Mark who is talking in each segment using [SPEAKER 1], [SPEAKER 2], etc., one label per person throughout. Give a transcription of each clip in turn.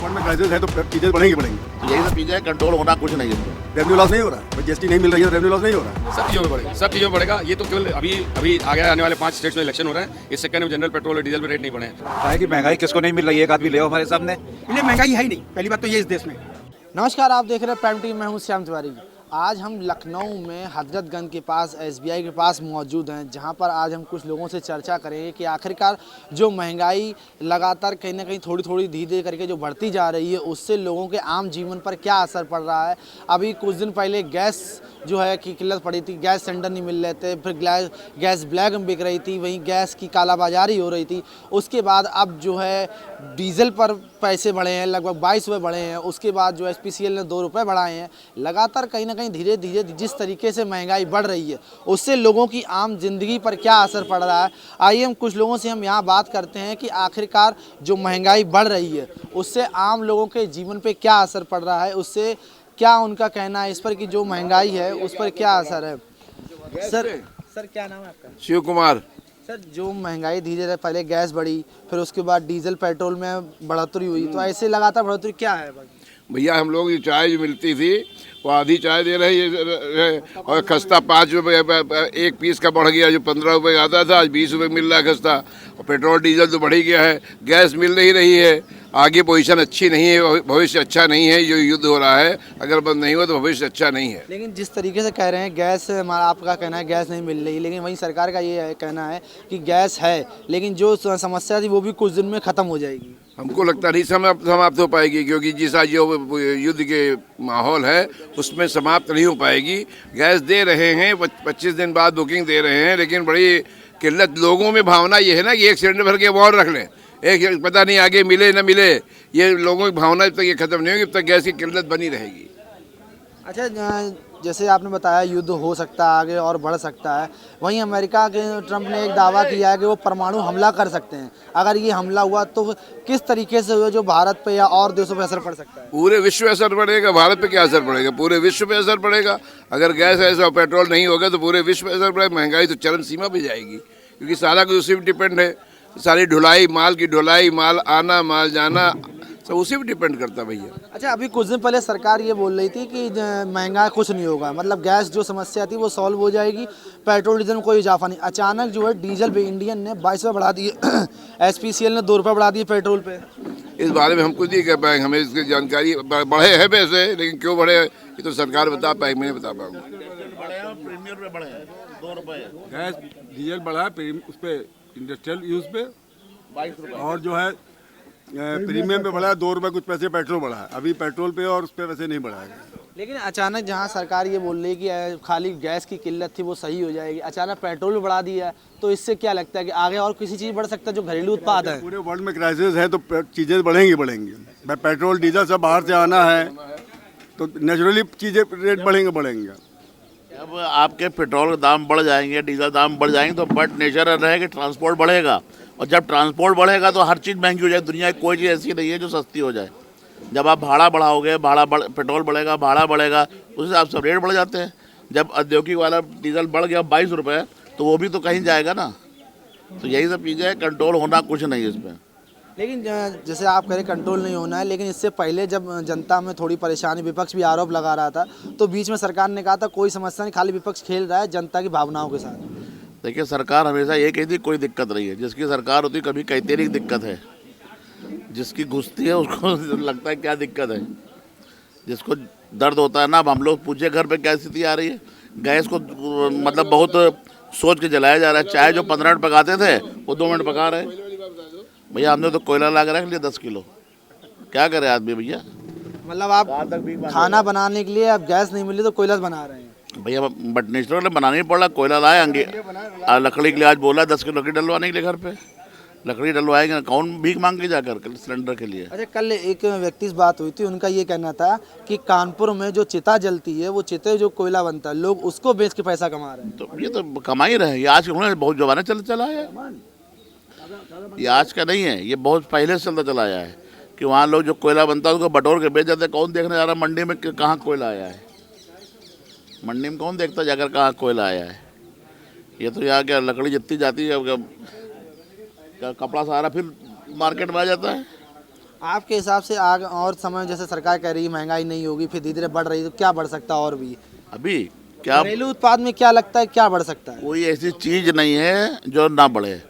[SPEAKER 1] Fund में crisis है तो चीजें बढ़ेंगी बढ़ेंगी।
[SPEAKER 2] यही सब चीजें कंट्रोल होना कुछ नहीं है।
[SPEAKER 1] रेवेन्यू लॉस नहीं हो रहा, जीएसटी नहीं मिल रही है, रेवेन्यू लॉस नहीं हो रहा।
[SPEAKER 3] सब चीज़ों में बढ़ेगा, सब चीज़ों में बढ़ेगा। ये तो केवल अभी आगे आने वाले 5 स्टेट्स में इलेक्शन हो रहा है, इससे कहने में जनरल पेट्रोल और डीजल में रेट नहीं बढ़े हैं।
[SPEAKER 4] है कि महंगाई किसको नहीं मिल रही है, एक आदमी ले आओ हमारे सामने।
[SPEAKER 5] इन्हें महंगाई है ही नहीं, पहली बात तो ये इस देश में।
[SPEAKER 6] नमस्कार, आप देख रहे हैं प्राइम टीवी, मैं हूं श्याम तिवारी। आज हम लखनऊ में हजरतगंज के पास एसबीआई के पास मौजूद हैं, जहां पर आज हम कुछ लोगों से चर्चा करेंगे कि आखिरकार जो महंगाई लगातार कहीं ना कहीं थोड़ी थोड़ी धीरे करके जो बढ़ती जा रही है, उससे लोगों के आम जीवन पर क्या असर पड़ रहा है। अभी कुछ दिन पहले गैस जो है की किल्लत पड़ी थी, गैस सिलेंडर नहीं मिल रहे थे, फिर गैस ब्लैक में बिक रही थी, वहीं गैस की कालाबाजारी हो रही थी। उसके बाद अब जो है डीजल पर पैसे बढ़े हैं, लगभग 22 रुपये बढ़े हैं। उसके बाद जो एचपीसीएल ने 2 रुपये बढ़ाए हैं। लगातार कहीं ना कहीं धीरे धीरे जिस तरीके से महंगाई बढ़ रही है, उससे लोगों की आम जिंदगी पर क्या असर पड़ रहा है। आइए हम कुछ लोगों से हम यहाँ बात करते हैं कि आखिरकार जो महंगाई बढ़ रही है, उससे आम लोगों के जीवन पे क्या असर पड़ रहा है, उससे क्या उनका कहना है इस पर कि जो महंगाई है उस पर क्या असर है। सर क्या नाम है आपका?
[SPEAKER 2] शिव कुमार।
[SPEAKER 6] सर, जो महंगाई धीरे धीरे पहले गैस बढ़ी, फिर उसके बाद डीजल पेट्रोल में बढ़ोतरी हुई, तो ऐसे लगातार बढ़ोतरी क्या है?
[SPEAKER 2] भैया हम लोग ये चाय जो मिलती थी वो आधी चाय दे रही है और खस्ता 5 रुपये एक पीस का बढ़ गया। जो 15 रुपये आता था आज 20 रुपये मिल रहा है खस्ता। और पेट्रोल डीजल तो बढ़ ही गया है, गैस मिल नहीं रही है। आगे पोजीशन अच्छी नहीं है, भविष्य अच्छा नहीं है। जो युद्ध हो रहा है अगर बंद नहीं हुआ तो भविष्य अच्छा नहीं है।
[SPEAKER 6] लेकिन जिस तरीके से कह रहे हैं गैस, हमारा आपका कहना है गैस नहीं मिल रही, लेकिन वहीं सरकार का ये कहना है कि गैस है, लेकिन जो समस्या थी वो भी कुछ दिन में ख़त्म हो जाएगी।
[SPEAKER 2] हमको लगता नहीं समाप्त हो पाएगी, क्योंकि जिस आज जो युद्ध के माहौल है उसमें समाप्त नहीं हो पाएगी। गैस दे रहे हैं, 25 दिन बाद बुकिंग दे रहे हैं, लेकिन बड़ी किल्लत लोगों में भावना ये है ना कि एक सिलेंडर भर के और रख लें, एक पता नहीं आगे मिले न मिले। ये लोगों की भावना जब तक ये खत्म नहीं होगी तब तक गैस की किल्लत बनी रहेगी।
[SPEAKER 6] अच्छा, जैसे आपने बताया युद्ध हो सकता है आगे और बढ़ सकता है, वहीं अमेरिका के ट्रंप ने एक दावा किया है कि वो परमाणु हमला कर सकते हैं। अगर ये हमला हुआ तो किस तरीके से जो भारत पे या और देशों पे असर पड़ सकता है?
[SPEAKER 2] पूरे विश्व पे असर पड़ेगा। भारत पे क्या असर पड़ेगा? पूरे विश्व पे असर पड़ेगा। अगर गैस ऐसा पेट्रोल नहीं होगा तो पूरे विश्व पे असर पड़ेगा। महंगाई तो चरम सीमा पे जाएगी, क्योंकि सारा कुछ उसी पर डिपेंड है। सारी ढुलाई, माल की ढुलाई, माल आना, माल जाना, सब उसी पर डिपेंड करता भैया।
[SPEAKER 6] अच्छा, अभी कुछ दिन पहले सरकार ये बोल रही थी कि महंगा कुछ नहीं होगा, मतलब गैस जो समस्या थी वो सॉल्व हो जाएगी, पेट्रोल डीजल में कोई इजाफा नहीं। अचानक जो है डीजल पे इंडियन ने 22 रुपये बढ़ा दिए, एचपीसीएल ने 2 रुपये बढ़ा दिए पेट्रोल पे।
[SPEAKER 2] इस बारे में हम खुद नहीं कह पाएंगे, हमें इसकी जानकारी। बढ़े हैं वैसे, लेकिन क्यों बढ़े ये तो सरकार बता पाएगी, मैं नहीं बता पाऊंगा।
[SPEAKER 1] गैस डीजल बढ़ा है उस पर इंडस्ट्रियल यूज पे 22 रुपये, और जो है प्रीमियम पे बढ़ा है 2 रुपये कुछ पैसे पेट्रोल बढ़ा है। अभी पेट्रोल पे और उस पर वैसे नहीं बढ़ा है।
[SPEAKER 6] लेकिन अचानक जहां सरकार ये बोल रही है कि खाली गैस की किल्लत थी वो सही हो जाएगी, अचानक पेट्रोल भी बढ़ा दिया है, तो इससे क्या लगता है कि आगे और किसी चीज़ बढ़ सकता है जो घरेलू उत्पाद है?
[SPEAKER 1] पूरे वर्ल्ड में क्राइसिस है तो चीज़ें बढ़ेंगी। पेट्रोल डीजल सब बाहर से आना है तो नेचुरली चीज़ें रेट बढ़ेंगे।
[SPEAKER 7] अब आपके पेट्रोल के दाम बढ़ जाएंगे, डीजल दाम बढ़ जाएंगे तो बट नेचर रहे कि ट्रांसपोर्ट बढ़ेगा, और जब ट्रांसपोर्ट बढ़ेगा तो हर चीज़ महंगी हो जाए। दुनिया की कोई चीज़ ऐसी नहीं है जो सस्ती हो जाए। जब आप भाड़ा बढ़ाओगे, पेट्रोल बढ़ेगा, भाड़ा बढ़ेगा, उस हिसाब से रेट बढ़ जाते हैं। जब औद्योगिक वाला डीजल बढ़ गया 22 रुपये तो वो भी तो कहीं जाएगा ना। तो यही सब चीज़ें, कंट्रोल होना कुछ नहीं है इसमें।
[SPEAKER 6] लेकिन जैसे आप कह रहे कंट्रोल नहीं होना है, लेकिन इससे पहले जब जनता में थोड़ी परेशानी, विपक्ष भी आरोप लगा रहा था, तो बीच में सरकार ने कहा था कोई समस्या नहीं, खाली विपक्ष खेल रहा है जनता की भावनाओं के साथ।
[SPEAKER 7] देखिए, सरकार हमेशा ये कहती कोई दिक्कत नहीं है। जिसकी सरकार होती कभी कहती नहीं दिक्कत है। जिसकी घुसती है उसको लगता है क्या दिक्कत है। जिसको दर्द होता है ना, अब हम लोग पूछे घर पे क्या स्थिति आ रही है। गैस को मतलब बहुत सोच के जलाया जा रहा है। चाय जो 15 मिनट पकाते थे वो 2 मिनट पका रहे हैं। भैया हमने तो कोयला ला के रख लिया 10 किलो, क्या करे आदमी भैया।
[SPEAKER 6] मतलब आप खाना बनाने के लिए अब गैस नहीं मिली तो कोयला बना रहे हैं
[SPEAKER 7] भैया, बट नेचुरल बनाना ही पड़ रहा। कोयला लाए लकड़ी के लिए, आज बोला 10 किलो लकड़ी डलवाने के लिए घर पे। लकड़ी डलवाएंगे, कौन भीख मांग के जाकर सिलेंडर के लिए।
[SPEAKER 6] अच्छा, कल एक व्यक्ति से बात हुई थी, उनका ये कहना था कि कानपुर में जो चिता जलती है, वो चिते जो कोयला बनता है, लोग उसको बेच के पैसा कमा रहे हैं।
[SPEAKER 7] तो ये तो कमा ही रहे हैं। ये आज उन्होंने बहुत जमाना चला है। ये आज का नहीं है, ये बहुत पहले से चलता चला आया है कि वहाँ लोग जो कोयला बनता है उसको बटोर के बेच जाते हैं। कौन देखने जा रहा है मंडी में कहाँ कोयला आया है? मंडी में कौन देखता जाकर कहाँ कोयला आया है? ये तो यहाँ क्या लकड़ी जितनी जाती है, कपड़ा सारा फिर मार्केट में आ जाता है।
[SPEAKER 6] आपके हिसाब से आगे और समय जैसे सरकार कह रही है महंगाई नहीं होगी, फिर धीरे धीरे बढ़ रही है, तो क्या बढ़ सकता है और भी?
[SPEAKER 7] अभी क्या
[SPEAKER 6] घरेलू उत्पाद में क्या लगता है क्या बढ़ सकता है?
[SPEAKER 7] कोई ऐसी चीज नहीं है जो ना बढ़े।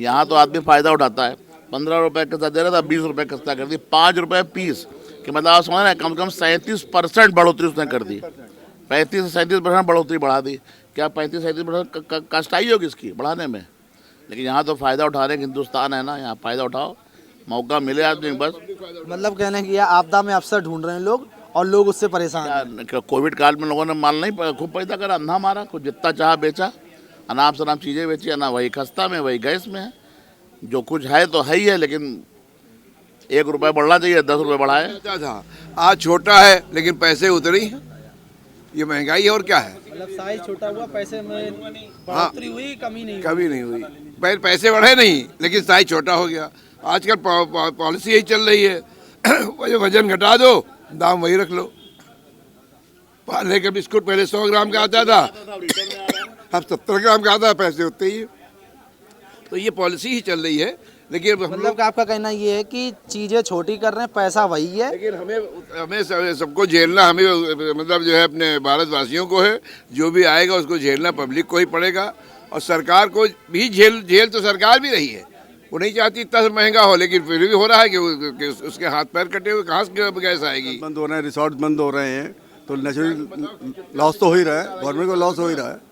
[SPEAKER 7] यहाँ तो आदमी फायदा उठाता है। 15 रुपए कस्ता दे रहा था, 20 रुपए कस्ता कर दी, 5 रुपए पीस कि मतलब आप समझ रहे हैं, कम से कम 37% बढ़ोतरी उसने कर दी। 35 से 37% बढ़ोतरी बढ़ा दी। क्या 35-37% कष्टाई होगी इसकी बढ़ाने में? लेकिन यहाँ तो फायदा उठा रहे हैं, हिंदुस्तान है ना, यहाँ फायदा उठाओ, मौका मिले आदमी बस।
[SPEAKER 6] मतलब कहने की आपदा में अवसर ढूंढ रहे हैं लोग और लोग उससे परेशान हैं।
[SPEAKER 7] क्या कोविड काल में लोगों ने माल नहीं खूब पैदा करा, अंधा मारा, कुछ जितना चाहा बेचा, अनाप शनाप चीज़ें बेची, ना वही खस्ता में वही गैस में है। जो कुछ है तो है ही है, लेकिन 1 रुपये बढ़ना चाहिए, 10 रुपये बढ़ाए।
[SPEAKER 2] अच्छा था, आज छोटा है लेकिन पैसे उतरी हैं। ये महंगाई है और क्या है?
[SPEAKER 6] मतलब साइज छोटा हुआ, पैसे में बढ़ोतरी हुई, कमी नहीं हुई।
[SPEAKER 2] कभी नहीं हुई। पैसे बढ़े नहीं लेकिन साइज छोटा हो गया। आजकल पॉलिसी यही चल रही है वजन घटा दो, दाम वही रख लो। पार्ले का बिस्कुट पहले 100 ग्राम का आता था, अब 70 ग्राम का आता है, पैसे उतने ही है। तो ये पॉलिसी ही चल रही है। लेकिन
[SPEAKER 6] मतलब कि आपका कहना ये है कि चीजें छोटी कर रहे हैं, पैसा वही है।
[SPEAKER 2] लेकिन हमें सबको झेलना, हमें मतलब जो है अपने भारतवासियों को है, जो भी आएगा उसको झेलना पब्लिक को ही पड़ेगा। और सरकार को भी झेल तो सरकार भी रही है, वो नहीं चाहती इतना महंगा हो, लेकिन फिर भी हो रहा है कि उसके हाथ पैर कटे हुए, कहाँ से गैस आएगी?
[SPEAKER 1] बंद हो रहे हैं, रिसोर्ट बंद हो रहे हैं, तो नेचुरल लॉस तो हो ही रहा है, गवर्नमेंट को लॉस हो ही रहा है।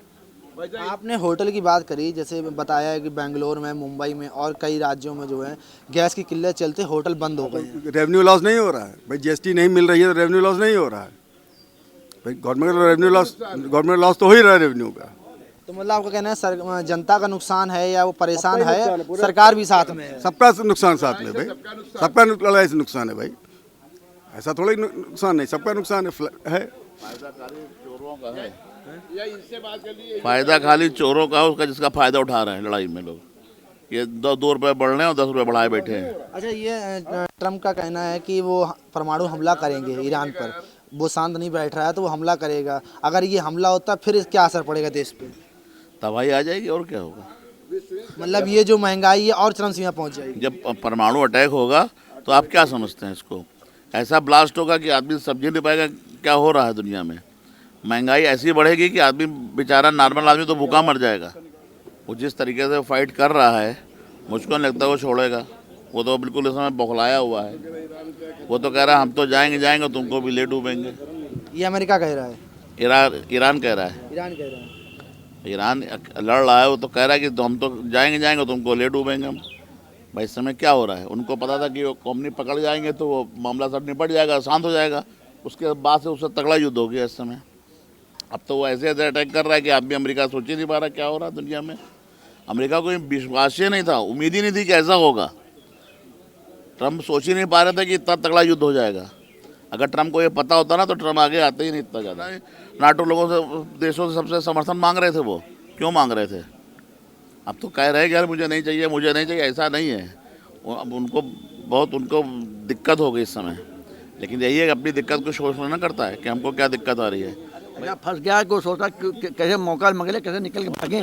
[SPEAKER 6] आपने होटल की बात करी, जैसे बताया है कि बेंगलोर में, मुंबई में और कई राज्यों में जो है गैस की किल्लत चलते होटल बंद हो गए हैं।
[SPEAKER 1] रेवेन्यू लॉस नहीं हो रहा है भाई, जीएसटी नहीं मिल रही है तो रेवेन्यू लॉस नहीं हो रहा है भाई। गवर्नमेंट लॉस तो हो ही रहा है रेवेन्यू का।
[SPEAKER 6] तो मतलब आपका कहना है जनता का नुकसान है या वो परेशान है, सरकार भी साथ में है?
[SPEAKER 1] सबका नुकसान साथ में भाई, सबका लड़ाई से नुकसान है भाई, ऐसा थोड़ा ही नुकसान नहीं, सबका नुकसान है।
[SPEAKER 7] फायदा खाली चोरों का, उसका जिसका फायदा उठा रहे हैं लड़ाई में लोग। ये 2 रुपये बढ़ रहे हैं और 10 रुपये बढ़ाए बैठे हैं।
[SPEAKER 6] अच्छा, ये ट्रम्प का कहना है कि वो परमाणु हमला करेंगे ईरान पर, वो शांत नहीं बैठ रहा है तो वो हमला करेगा। अगर ये हमला होता फिर क्या असर पड़ेगा देश पे?
[SPEAKER 7] तबाही आ जाएगी और क्या होगा।
[SPEAKER 6] मतलब ये जो महंगाई है और चरम सीमा पहुंच जाएगी।
[SPEAKER 7] जब परमाणु अटैक होगा तो आप क्या समझते हैं इसको? ऐसा ब्लास्ट होगा कि आदमी समझ नहीं पाएगा क्या हो रहा है दुनिया में। महंगाई ऐसी बढ़ेगी कि आदमी बेचारा नॉर्मल आदमी तो भूखा मर जाएगा। वो जिस तरीके से फाइट कर रहा है, मुझको नहीं लगता वो छोड़ेगा। वो तो बिल्कुल इस समय बौखलाया हुआ है। वो तो कह रहा है हम तो जाएंगे, तुमको भी ले डूबेंगे।
[SPEAKER 6] ये अमेरिका कह रहा है,
[SPEAKER 7] ईरान कह रहा है,
[SPEAKER 6] ईरान कह रहा है।
[SPEAKER 7] ईरान लड़ रहा है, वो तो कह रहा है कि हम तो जाएंगे, तुमको ले डूबेंगे हम। भाई इस समय क्या हो रहा है? उनको पता था कि वो कंपनी पकड़ जाएंगे तो वो मामला सब निपट जाएगा, शांत हो जाएगा। उसके बाद से उससे तगड़ा युद्ध हो गया इस समय। अब तो वो ऐसे अटैक कर रहा है कि आदमी अमेरिका सोच ही नहीं पा रहा क्या हो रहा है दुनिया में। अमेरिका को विश्वास ही नहीं था, उम्मीद ही नहीं थी कि ऐसा होगा। ट्रम्प सोच ही नहीं पा रहे थे कि इतना तगड़ा युद्ध हो जाएगा। अगर ट्रम्प को ये पता होता ना तो ट्रम्प आगे आते ही नहीं इतना ज़्यादा। नाटो लोगों से, देशों से सबसे समर्थन मांग रहे थे। वो क्यों मांग रहे थे? अब तो कह रहे हैं कि यार मुझे नहीं चाहिए। ऐसा नहीं है, अब उनको दिक्कत हो गई इस समय। लेकिन यही है कि अपनी दिक्कत को सोचना ना करता है कि हमको क्या दिक्कत आ रही है।
[SPEAKER 5] भैया फंस गया है, को सोचा कैसे मौका मिले, कैसे निकल के भागे।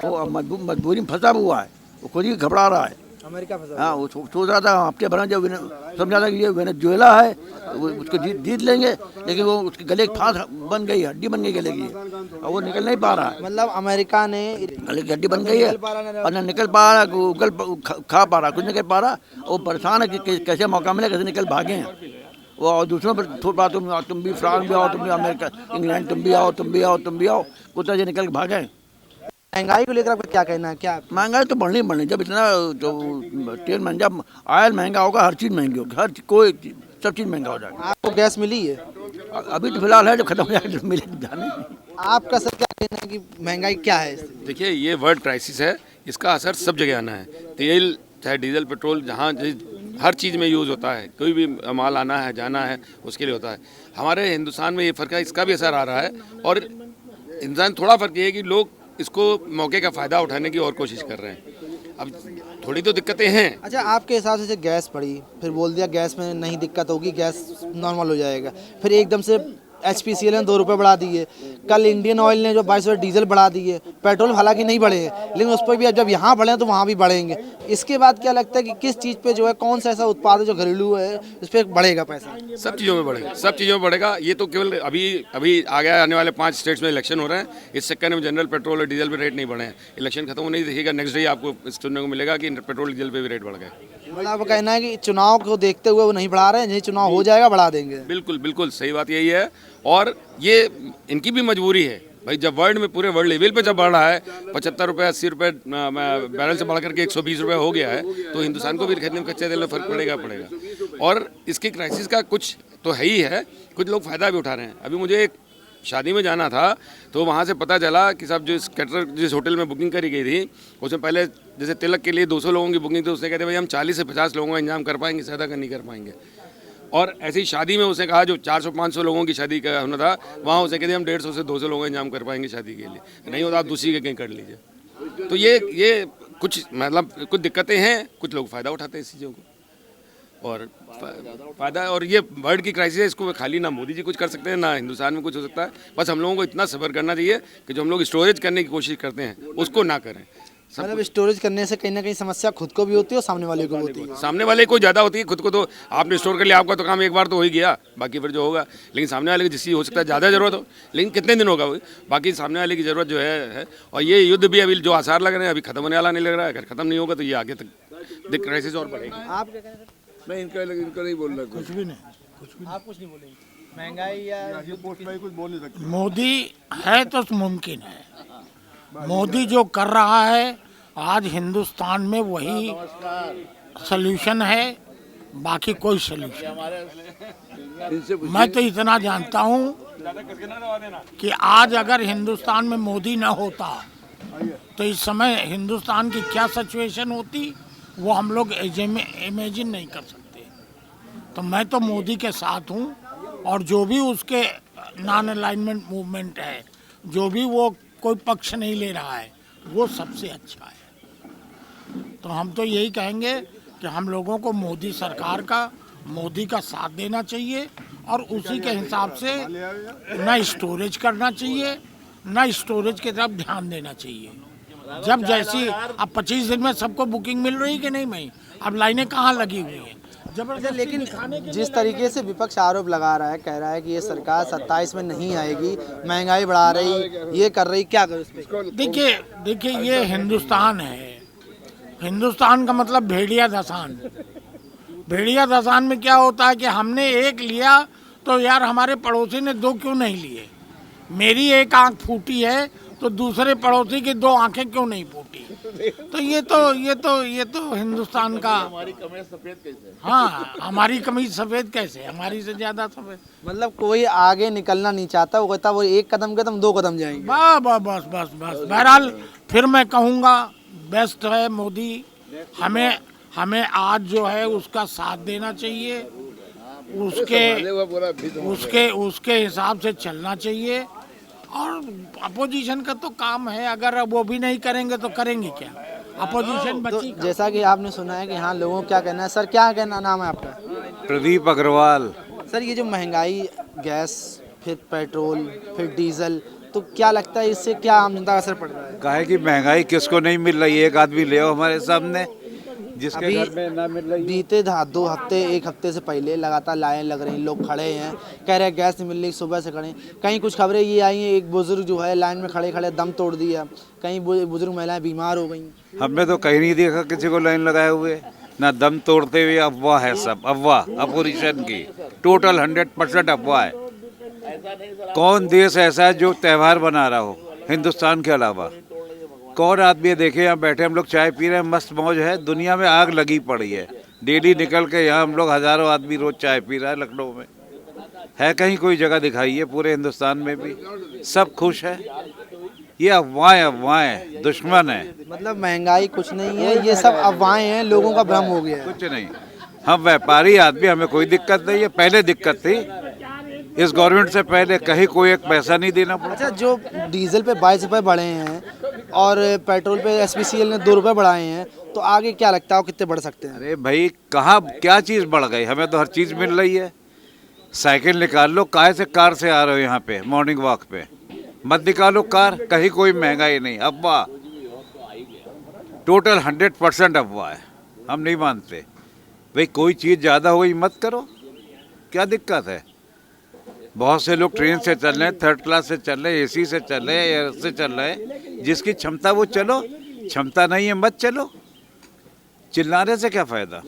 [SPEAKER 5] वो मजबूरी में फंसा हुआ है, वो खुद ही घबरा रहा है।
[SPEAKER 6] अमेरिका फंसा।
[SPEAKER 5] हाँ, वो सोच रहा था हफ्ते भर जब समझा था कि ये वेनेजुएला है, वो उसको जीत लेंगे, लेकिन वो उसके गले की फांस बन गई, हड्डी बन गई गले की, और वो निकल नहीं पा रहा है।
[SPEAKER 6] मतलब अमेरिका ने
[SPEAKER 5] गले की हड्डी बन गई है और न निकल पा रहा, उगल खा पा रहा, कुछ निकल पा रहा। वो परेशान है कि कैसे मौका मिले, कैसे निकल भागे हैं वो। और दूसरों पर थोड़ा तुम भी फ्रांस भी आओ, तुम भी अमेरिका, इंग्लैंड तुम भी आओ, कुछ से निकल के भागे।
[SPEAKER 6] महंगाई को लेकर आपका क्या कहना है? क्या
[SPEAKER 5] महंगाई तो बढ़नी जब इतना जो तेल महंगा, ऑयल महंगा होगा, हर चीज़ महंगी होगी, सब चीज़ महंगा हो जाएगा।
[SPEAKER 6] आपको गैस मिली है?
[SPEAKER 5] अभी तो फिलहाल है, जो खत्म हो जाएगा तो मिलेगी जाने।
[SPEAKER 6] आपका सर क्या कहना है कि महंगाई क्या है?
[SPEAKER 3] देखिए, ये वर्ल्ड क्राइसिस है, इसका असर सब जगह आना है। तेल चाहे डीजल पेट्रोल, जहाँ हर चीज़ में यूज़ होता है। कोई भी माल आना है जाना है उसके लिए होता है। हमारे हिंदुस्तान में ये फ़र्क है, इसका भी असर आ रहा है। और इंसान थोड़ा फ़र्क ये है कि लोग इसको मौके का फ़ायदा उठाने की और कोशिश कर रहे हैं। अब थोड़ी तो दिक्कतें हैं।
[SPEAKER 6] अच्छा, आपके हिसाब से गैस पड़ी, फिर बोल दिया गैस में नहीं दिक्कत होगी, गैस नॉर्मल हो जाएगा, फिर एकदम से HPCL ने 2 रुपये बढ़ा दिए, कल इंडियन ऑयल ने जो 22 रुपये डीजल बढ़ा दिए, पेट्रोल हालांकि नहीं बढ़े हैं लेकिन उस पर भी अब जब यहाँ बढ़े तो वहाँ भी बढ़ेंगे। इसके बाद क्या लगता है कि किस चीज़ पे जो है, कौन सा ऐसा उत्पाद है जो घरेलू है उस पर बढ़ेगा पैसा?
[SPEAKER 3] सब चीज़ों में बढ़ेगा, सब चीज़ों में बढ़ेगा। ये तो केवल अभी आगे आने वाले 5 स्टेट्स में इलेक्शन हो रहे हैं, इस चक्कर में जनरल पेट्रोल और डीजल पे रेट नहीं बढ़े हैं। इलेक्शन खत्म होने ही देखिएगा, नेक्स्ट डे आपको सुनने को मिलेगा कि पेट्रोल डीजल पे भी रेट बढ़ गए।
[SPEAKER 6] मतलब आपका कहना है कि चुनाव को देखते हुए वो नहीं बढ़ा रहे हैं, यही चुनाव हो जाएगा बढ़ा देंगे?
[SPEAKER 3] बिल्कुल बिल्कुल सही बात यही है, और ये इनकी भी मजबूरी है भाई। जब वर्ल्ड में पूरे वर्ल्ड लेवल पे जब बढ़ रहा है 75 रुपये 80 रुपये बैरल से बढ़ करके 120 रुपये हो गया है, तो हिंदुस्तान को भी खरीदने में कच्चे तेल में फर्क पड़ेगा। और इसकी क्राइसिस का कुछ तो है ही है, कुछ लोग फ़ायदा भी उठा रहे हैं। अभी मुझे एक शादी में जाना था तो वहाँ से पता चला कि साहब जो कैटर जिस होटल में बुकिंग करी गई थी उसमें पहले जैसे तिलक के लिए 200 लोगों की बुकिंग थी, उसने कहते भाई हम 40 से 50 लोगों का इंतजाम कर पाएंगे, ज़्यादा का नहीं कर पाएंगे। और ऐसी शादी में उसने कहा जो 400-500 लोगों की शादी का होना था, वहाँ उसने कहते हम 150 से 200 लोगों का इंतजाम कर पाएंगे शादी के लिए, नहीं होता आप दूसरी के कहीं कर लीजिए। तो ये कुछ मतलब कुछ दिक्कतें हैं, कुछ लोग फ़ायदा उठाते हैं इस चीज़ों को, और फ़ायदा। और ये वर्ल्ड की क्राइसिस है, इसको खाली ना मोदी जी कुछ कर सकते हैं ना हिंदुस्तान में कुछ हो सकता है। बस हम लोगों को इतना सब्र करना चाहिए कि जो हम लोग स्टोरेज करने की कोशिश करते हैं उसको ना करें।
[SPEAKER 6] मतलब स्टोरेज करने से कहीं ना कहीं समस्या खुद को भी होती है और सामने वाले को भी होती है।
[SPEAKER 3] सामने वाले को ज़्यादा होती है, खुद को तो आपने स्टोर कर लिया, आपका तो काम एक बार तो हो ही गया, बाकी फिर जो होगा। लेकिन सामने वाले की जिसकी हो सकता है ज़्यादा ज़रूरत हो, लेकिन कितने दिन होगा वो, बाकी सामने वाले की ज़रूरत जो है। और ये युद्ध भी अभी जो आसार लग रहे हैं अभी खत्म होने वाला नहीं लग रहा है। अगर खत्म नहीं होगा तो ये आगे तक क्राइसिस और बढ़ेगी।
[SPEAKER 6] आप क्या कहना हैं?
[SPEAKER 1] मैं इनका नहीं बोल रहा,
[SPEAKER 6] आप कुछ नहीं बोलेंगे? महंगाई या
[SPEAKER 1] कुछ बोल नहीं सकते।
[SPEAKER 8] मोदी है तो मुमकिन है, मोदी जो कर रहा है आज हिंदुस्तान में वही सल्यूशन है, बाकी कोई सल्यूशन नहीं। मैं तो इतना जानता हूँ कि आज अगर हिंदुस्तान में मोदी न होता तो इस समय हिंदुस्तान की क्या सिचुएशन होती वो हम लोग इमेजिन नहीं कर सकते। तो मैं तो मोदी के साथ हूँ, और जो भी उसके नॉन अलाइनमेंट मूवमेंट है, जो भी वो कोई पक्ष नहीं ले रहा है, वो सबसे अच्छा है। तो हम तो यही कहेंगे कि हम लोगों को मोदी सरकार का, मोदी का साथ देना चाहिए, और उसी के हिसाब से न स्टोरेज करना चाहिए, न स्टोरेज की तरफ ध्यान देना चाहिए। जब जैसी अब 25 दिन में सबको बुकिंग मिल रही कि नहीं भाई, अब लाइनें कहाँ लगी हुई हैं जबरदस्त।
[SPEAKER 6] लेकिन जिस तरीके से विपक्ष आरोप लगा रहा है, कह रहा है कि ये सरकार 27 में नहीं आएगी, महंगाई बढ़ा रही, ये कर रही, क्या करें उस पर?
[SPEAKER 8] देखिए ये हिंदुस्तान है, हिंदुस्तान का मतलब भेड़िया धसान। भेड़िया धसान में क्या होता है कि हमने एक लिया तो यार हमारे पड़ोसी ने 2 क्यों नहीं लिए, मेरी एक आंख फूटी है तो दूसरे पड़ोसी की 2 आंखें क्यों नहीं फूटी। तो ये तो हिंदुस्तान का, हाँ हमारी कमीज सफेद कैसे, हमारी से ज्यादा सफेद।
[SPEAKER 6] मतलब कोई आगे निकलना नहीं चाहता, वो कहता वो 1 कदम के तुम 2 कदम जाएंगे।
[SPEAKER 8] बस बहरहाल फिर मैं कहूँगा बेस्ट है मोदी। हमें आज जो है उसका साथ देना चाहिए, उसके हिसाब से चलना चाहिए। और अपोजिशन का तो काम है, अगर वो भी नहीं करेंगे तो करेंगे क्या, अपोजिशन बची।
[SPEAKER 6] तो जैसा कि आपने सुना है कि हाँ लोगों को क्या कहना है। सर क्या कहना, नाम है आपका?
[SPEAKER 4] प्रदीप अग्रवाल।
[SPEAKER 6] सर ये जो महंगाई, गैस, फिर पेट्रोल, फिर डीजल, तो क्या लगता है इससे क्या आम जनता का असर पड़ रहा है?
[SPEAKER 4] काहे कि महंगाई किसको नहीं मिल रही है, एक आदमी ले आओ हमारे सामने जिसके
[SPEAKER 6] अभी
[SPEAKER 4] घर में ना मिल रही।
[SPEAKER 6] बीते 2 हफ्ते 1 हफ्ते से पहले लगातार लाइन लग रही, लोग खड़े हैं, कह रहे हैं गैस नहीं मिल रही, सुबह से खड़े। कहीं कुछ खबरें ये आई हैं एक बुजुर्ग जो है लाइन में खड़े खड़े दम तोड़ दिया, कहीं बुजुर्ग महिलाएं बीमार हो गई।
[SPEAKER 4] हमने तो कहीं नहीं देखा किसी को लाइन लगाए हुए, ना दम तोड़ते हुए। अफवाह है सब, अफवाह अपोजिशन की, टोटल 100% अफवाह है। कौन देश ऐसा है जो त्यौहार बना रहा हो हिंदुस्तान के अलावा? कौन आदमी देखे यहाँ बैठे हम लोग चाय पी रहे हैं, मस्त मौज है। दुनिया में आग लगी पड़ी है, डेली निकल के यहाँ हम लोग हजारों आदमी रोज चाय पी रहा है लखनऊ में। है कहीं कोई जगह दिखाई है पूरे हिंदुस्तान में भी? सब खुश है। ये अफवाहें दुश्मन है।
[SPEAKER 6] मतलब महंगाई कुछ नहीं है, ये सब अफवाहें हैं, लोगों का भ्रम हो गया है।
[SPEAKER 4] कुछ नहीं, हम व्यापारी आदमी, हमें कोई दिक्कत नहीं है। पहले दिक्कत थी, इस गवर्नमेंट से पहले कहीं कोई एक पैसा नहीं देना पड़ा।
[SPEAKER 6] अच्छा, जो डीजल पे 22 रुपये बढ़े हैं और पेट्रोल पे HPCL ने 2 रुपये बढ़ाए हैं, तो आगे क्या लगता है वो कितने बढ़ सकते हैं?
[SPEAKER 4] अरे भाई कहाँ क्या चीज़ बढ़ गई? हमें तो हर चीज़ मिल रही है। साइकिल निकाल लो, काहे से कार से आ रहे हो यहाँ पे मॉर्निंग वॉक पे, मत निकालो कार, कहीं कोई महंगाई नहीं, अफवाह, टोटल 100% अफवाह है, हम नहीं मानते। भाई कोई चीज़ ज़्यादा हो गई मत करो, क्या दिक्कत है? बहुत से लोग ट्रेन से चल रहे हैं, थर्ड क्लास से चल रहे हैं, एसी से चल रहे हैं, एयर से चल रहे हैं, जिसकी क्षमता वो चलो, क्षमता नहीं है मत चलो, चिल्लाने से क्या फ़ायदा।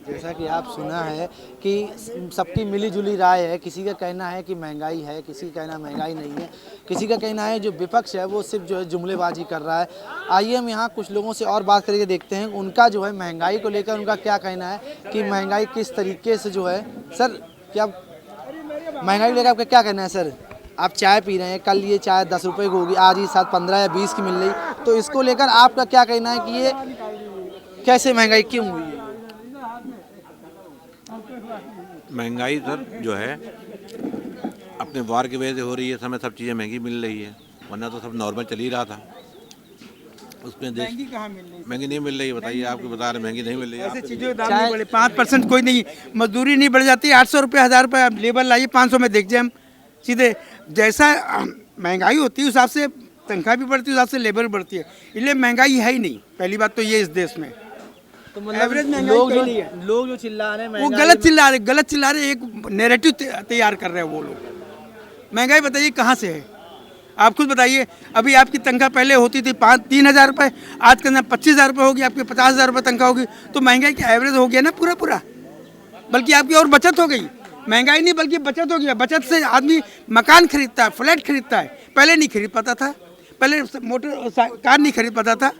[SPEAKER 6] जैसा कि आप सुना है कि सबकी मिली जुली राय है, किसी का कहना है कि महंगाई है, किसी का कहना महंगाई नहीं है, किसी का कहना है जो विपक्ष है वो सिर्फ जो है जुमलेबाजी कर रहा है। आइए हम यहाँ कुछ लोगों से और बात करके देखते हैं उनका जो है महंगाई को लेकर उनका क्या कहना है कि महंगाई किस तरीके से जो है। सर क्या महंगाई को लेकर आपका क्या कहना है सर? आप चाय पी रहे हैं, कल ये चाय 10 रुपये की होगी, आज ही 15 या 20 की मिल रही, तो इसको लेकर आपका क्या कहना है कि ये कैसे महंगाई क्यों हुई है?
[SPEAKER 9] महंगाई सर जो है अपने वार की वजह से हो रही है, समय सब चीज़ें महंगी मिल रही है, वरना तो सब नॉर्मल चल ही रहा था। उसमें महंगी कहाँ मिल रही है? महंगी नहीं मिल रही है, बताइए, आपको बता रहे महंगी नहीं मिल रही है।
[SPEAKER 10] ऐसे चीज़ों के दाम नहीं बढ़े, 5% कोई नहीं, मजदूरी नहीं बढ़ जाती, 800 रुपये 1000 रुपये आप लेबर लाइए, 500 में देख जाए हम सीधे। जैसा महंगाई होती है उस हिसाब से तनख्वाह भी बढ़ती है, उस हिसाब से लेबर भी बढ़ती है, इसलिए महंगाई है ही नहीं। पहली बात तो ये इस देश में
[SPEAKER 6] तो मतलब लोग जो चिल्ला रहे हैं
[SPEAKER 10] वो गलत चिल्ला रहे, एक नैरेटिव तैयार कर रहे हैं वो लोग। महंगाई बताइए कहाँ से है, आप खुद बताइए। अभी आपकी तनख्वाह पहले होती थी 3,000 रुपये, आज के अंदर 25,000 रुपये होगी, आपकी 50,000 रुपये तनख्वाह होगी, तो महंगाई का एवरेज हो गया ना पूरा, बल्कि आपकी और बचत हो गई। महंगाई नहीं बल्कि बचत हो गया। बचत से आदमी मकान खरीदता है, फ्लैट खरीदता है, पहले नहीं खरीद पाता था, पहले मोटर कार नहीं खरीद पाता था,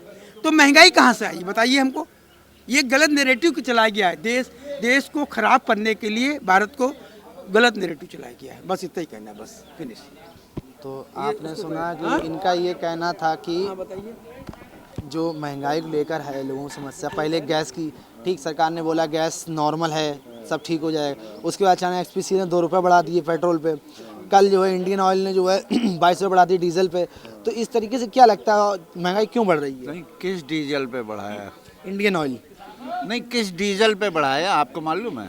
[SPEAKER 10] तो महंगाई कहाँ से आई बताइए हमको। ये गलत नैरेटिव को चलाया गया है, देश को खराब करने के लिए भारत को गलत नैरेटिव चलाया गया है, बस इतना ही कहना है, बस फिनिश।
[SPEAKER 6] तो आपने सुना कि इनका ये कहना था कि जो महंगाई को लेकर है लोगों की समस्या, पहले गैस की, ठीक सरकार ने बोला गैस नॉर्मल है, सब ठीक हो जाएगा, उसके बाद अचानक एचपीसी ने 2 रुपये बढ़ा दिए पेट्रोल पे, कल जो है इंडियन ऑयल ने जो है 22 रुपये बढ़ा दिए डीजल पे। तो इस तरीके से क्या लगता है महंगाई क्यों बढ़ रही है?
[SPEAKER 4] नहीं, किस डीजल पे बढ़ाया?
[SPEAKER 6] इंडियन ऑयल
[SPEAKER 4] नहीं, किस डीजल पे बढ़ाया आपको मालूम है?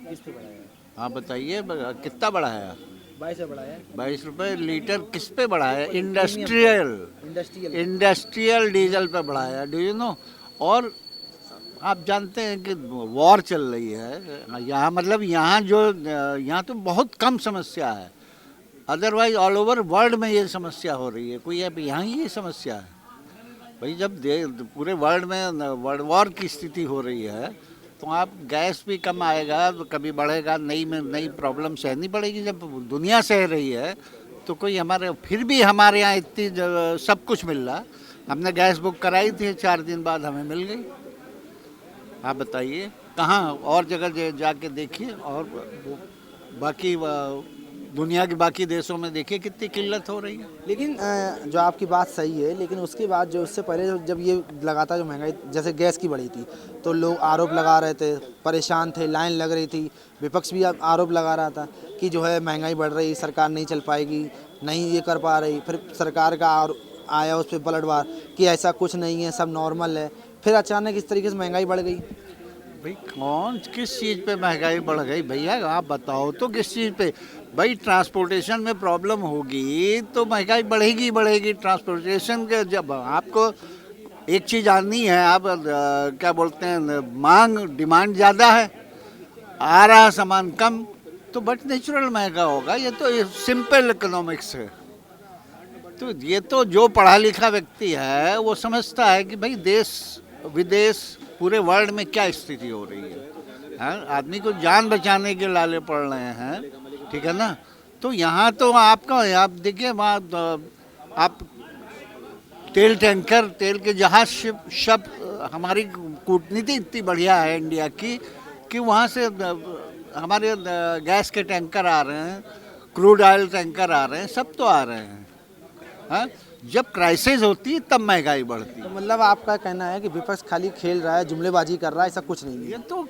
[SPEAKER 4] किस पे बढ़ाया? आप बताइए, कितना बढ़ाया?
[SPEAKER 6] 22 रुपये बढ़ाया।
[SPEAKER 4] 22 रुपये लीटर किस पे बढ़ाया? इंडस्ट्रियल डीजल पे बढ़ाया, डू यू नो। और आप जानते हैं कि वॉर चल रही है यहाँ, मतलब यहाँ तो बहुत कम समस्या है, अदरवाइज ऑल ओवर वर्ल्ड में ये समस्या हो रही है, कोई अब यहाँ ही ये समस्या है। भाई जब पूरे वर्ल्ड में वर्ल्ड वॉर की स्थिति हो रही है तो आप गैस भी कम आएगा तो कभी बढ़ेगा, नई प्रॉब्लम सहनी पड़ेगी। जब दुनिया सह रही है तो कोई फिर भी हमारे यहाँ इतनी सब कुछ मिल रहा। हमने गैस बुक कराई थी, 4 दिन बाद हमें मिल गई। आप बताइए कहाँ और जगह जाके देखिए, और बाकी दुनिया के बाकी देशों में देखिए कितनी किल्लत हो रही है।
[SPEAKER 6] लेकिन जो आपकी बात सही है, लेकिन उसके बाद जो उससे पहले जब ये लगातार जो महंगाई जैसे गैस की बढ़ी थी तो लोग आरोप लगा रहे थे, परेशान थे, लाइन लग रही थी, विपक्ष भी आरोप लगा रहा था कि जो है महंगाई बढ़ रही, सरकार नहीं चल पाएगी, नहीं ये कर पा रही। फिर सरकार का आया उस पर पलटवार कि ऐसा कुछ नहीं है, सब नॉर्मल है। फिर अचानक इस तरीके से महंगाई बढ़ गई।
[SPEAKER 4] भाई किस चीज़ पे महंगाई बढ़ गई भैया, आप बताओ तो किस चीज़ पे? भाई ट्रांसपोर्टेशन में प्रॉब्लम होगी तो महंगाई बढ़ेगी। ट्रांसपोर्टेशन के जब आपको एक चीज़ आनी है, आप क्या बोलते हैं, डिमांड ज़्यादा है, आ रहा सामान कम, तो बट नेचुरल महंगा होगा। ये तो सिंपल इकोनॉमिक्स है। तो ये तो जो पढ़ा लिखा व्यक्ति है वो समझता है कि भाई देश विदेश पूरे वर्ल्ड में क्या स्थिति हो रही है, आदमी को जान बचाने के लाले पड़ रहे हैं, ठीक है ना। तो यहाँ तो आप देखिए वहाँ आप तेल टैंकर, तेल के जहाज शिप हमारी कूटनीति इतनी बढ़िया है इंडिया की कि वहाँ से हमारे गैस के टैंकर आ रहे हैं, क्रूड ऑयल टैंकर आ रहे हैं, सब तो आ रहे हैं। हाँ, जब क्राइसिस होती है तब महंगाई बढ़ती है।
[SPEAKER 6] तो मतलब आपका कहना है कि विपक्ष खाली खेल रहा है, जुमलेबाजी कर रहा है, ऐसा कुछ नहीं है?
[SPEAKER 4] ये तो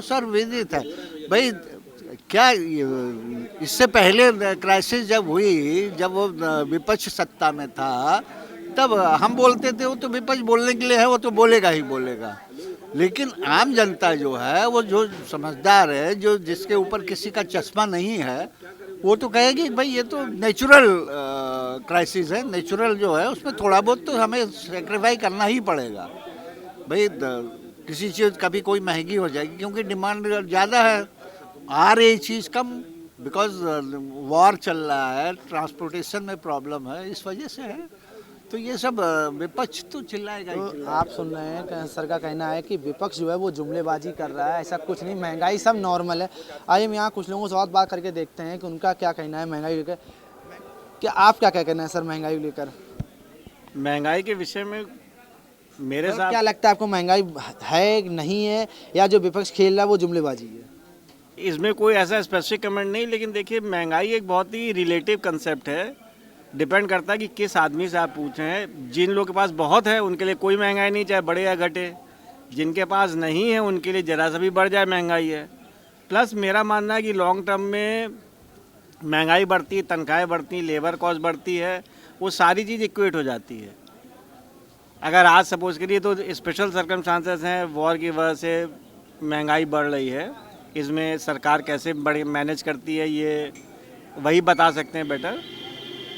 [SPEAKER 4] सर्वविदित है, भाई क्या इससे पहले क्राइसिस जब हुई, जब वो विपक्ष सत्ता में था, तब हम बोलते थे वो तो विपक्ष बोलने के लिए है, वो तो बोलेगा ही बोलेगा।
[SPEAKER 11] लेकिन आम जनता जो है वो जो समझदार है, जो जिसके ऊपर किसी का चश्मा नहीं है, वो तो कहेगी भाई ये तो नेचुरल क्राइसिस है, नेचुरल जो है उसमें थोड़ा बहुत तो हमें सेक्रीफाई करना ही पड़ेगा भाई। किसी चीज़ कभी कोई महंगी हो जाएगी क्योंकि डिमांड ज़्यादा है, आ रही चीज़ कम, बिकॉज वॉर चल रहा है, ट्रांसपोर्टेशन में प्रॉब्लम है, इस वजह से है। तो ये सब विपक्ष तो चिल्लाएगा ही
[SPEAKER 6] तो
[SPEAKER 11] चिल्लाएगा।
[SPEAKER 6] आप सुन रहे हैं सर का कहना है कि विपक्ष जो है वो जुमलेबाजी कर रहा है, ऐसा कुछ नहीं, महंगाई सब नॉर्मल है। आइए हम यहाँ कुछ लोगों से और बात करके देखते हैं कि उनका क्या कहना है महंगाई लेकर। क्या आप क्या कहना है सर महंगाई लेकर?
[SPEAKER 12] महंगाई के विषय में मेरे साथ
[SPEAKER 6] क्या लगता है आपको, महंगाई है नहीं है, या जो विपक्ष खेल रहा है वो जुमलेबाजी है?
[SPEAKER 12] इसमें कोई ऐसा स्पेसिफिक कमेंट नहीं, लेकिन देखिए महंगाई एक बहुत ही रिलेटिव कंसेप्ट है। डिपेंड करता है कि किस आदमी से आप पूछे हैं। जिन लोगों के पास बहुत है उनके लिए कोई महंगाई नहीं, चाहे बढ़े या घटे। जिनके पास नहीं है उनके लिए ज़रा सा भी बढ़ जाए महंगाई है। प्लस मेरा मानना है कि लॉन्ग टर्म में महंगाई बढ़ती है, तनख्वाहें बढ़ती, लेबर कॉस्ट बढ़ती है, वो सारी चीज़ इक्वेट हो जाती है। अगर आज सपोज करिए तो स्पेशल सर्कमस्टांसेस हैं, वॉर की वजह से महंगाई बढ़ रही है, इसमें सरकार कैसे बड़े मैनेज करती है ये वही बता सकते हैं बेटर।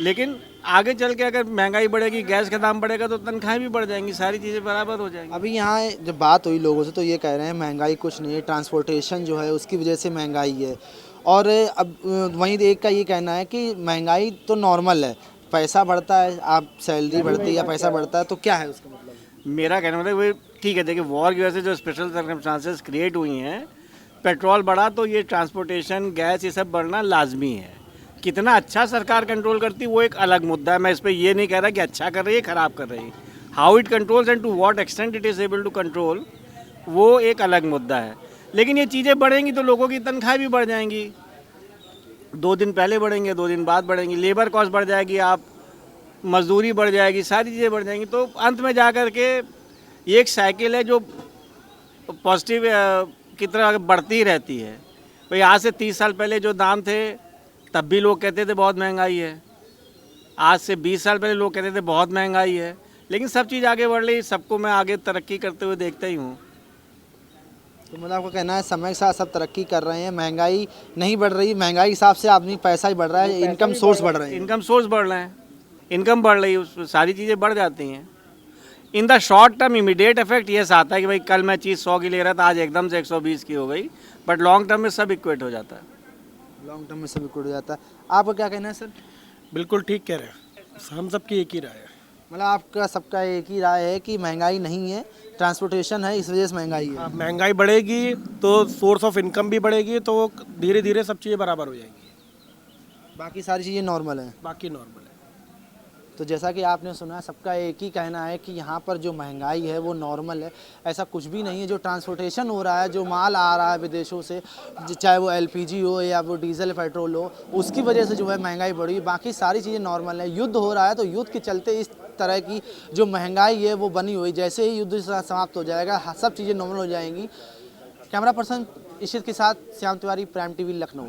[SPEAKER 12] लेकिन आगे चल के अगर महंगाई बढ़ेगी, गैस का दाम बढ़ेगा तो तनख्वाहें भी बढ़ जाएंगी, सारी चीज़ें बराबर हो जाएंगी।
[SPEAKER 6] अभी यहाँ जब बात हुई लोगों से तो ये कह रहे हैं महंगाई कुछ नहीं है, ट्रांसपोर्टेशन जो है उसकी वजह से महंगाई है। और अब वहीं एक का ये कहना है कि महंगाई तो नॉर्मल है, पैसा बढ़ता है, आप सैलरी बढ़ती है या पैसा बढ़ता है, तो क्या है उसका मतलब?
[SPEAKER 12] मेरा कहना मतलब वो ठीक है, देखिए वॉर की वजह से जो स्पेशल सर्कमस्टांसेस क्रिएट हुई हैं, पेट्रोल बढ़ा तो ये ट्रांसपोर्टेशन, गैस, ये सब बढ़ना लाजमी है। कितना अच्छा सरकार कंट्रोल करती है वो एक अलग मुद्दा है। मैं इस पर ये नहीं कह रहा कि अच्छा कर रही है ख़राब कर रही है। How it controls and to what extent it is able to control, वो एक अलग मुद्दा है। लेकिन ये चीज़ें बढ़ेंगी तो लोगों की तनख्वाह भी बढ़ जाएंगी। 2 दिन पहले बढ़ेंगे, 2 दिन बाद बढ़ेंगी, लेबर कॉस्ट बढ़ जाएगी, आप मजदूरी बढ़ जाएगी, सारी चीज़ें बढ़ जाएंगी। तो अंत में जा कर के ये एक साइकिल है जो पॉजिटिव की तरह बढ़ती ही रहती है। भाई आज से 30 साल पहले जो दाम थे तब भी लोग कहते थे बहुत महंगाई है, आज से 20 साल पहले लोग कहते थे बहुत महंगाई है, लेकिन सब चीज़ आगे बढ़ रही, सबको मैं आगे तरक्की करते हुए देखता ही हूँ।
[SPEAKER 6] तो मतलब आपका कहना है समय के साथ सब तरक्की कर रहे हैं, महंगाई नहीं बढ़ रही, महंगाई के हिसाब से आदमी पैसा ही बढ़ रहा है, इनकम सोर्स बढ़ रहे हैं।
[SPEAKER 12] इनकम सोर्स बढ़ रहे हैं, इनकम बढ़ रही है, उसमें सारी चीज़ें बढ़ जाती हैं। In the short term immediate effect ये आता है कि भाई कल मैं चीज़ 100 की ले रहा था, आज एकदम से 120 की हो गई, बट लॉन्ग टर्म में सब इक्वेट हो जाता है।
[SPEAKER 6] लॉन्ग टर्म में सब इक्वल हो जाता है। आपका क्या कहना है सर?
[SPEAKER 13] बिल्कुल ठीक कह रहे हैं, हम सबकी एक ही राय है।
[SPEAKER 6] मतलब आपका सबका एक ही राय है कि महंगाई नहीं है, ट्रांसपोर्टेशन है, इस वजह से महंगाई है।
[SPEAKER 13] महंगाई बढ़ेगी तो सोर्स ऑफ इनकम भी बढ़ेगी, तो धीरे धीरे सब चीज़ें बराबर हो जाएंगी,
[SPEAKER 6] बाकी सारी चीज़ें नॉर्मल हैं।
[SPEAKER 13] बाकी नॉर्मल है।
[SPEAKER 6] तो जैसा कि आपने सुना, सबका एक ही कहना है कि यहाँ पर जो महंगाई है वो नॉर्मल है, ऐसा कुछ भी नहीं है। जो ट्रांसपोर्टेशन हो रहा है, जो माल आ रहा है विदेशों से, चाहे वो LPG हो या वो डीजल पेट्रोल हो, उसकी वजह से जो है महंगाई बढ़ी, बाकी सारी चीज़ें नॉर्मल है। युद्ध हो रहा है तो युद्ध के चलते इस तरह की जो महंगाई है वो बनी हुई, जैसे ही युद्ध समाप्त हो जाएगा सब चीज़ें नॉर्मल हो जाएंगी। कैमरा पर्सन इशित के साथ श्याम तिवारी, प्राइम TV, लखनऊ।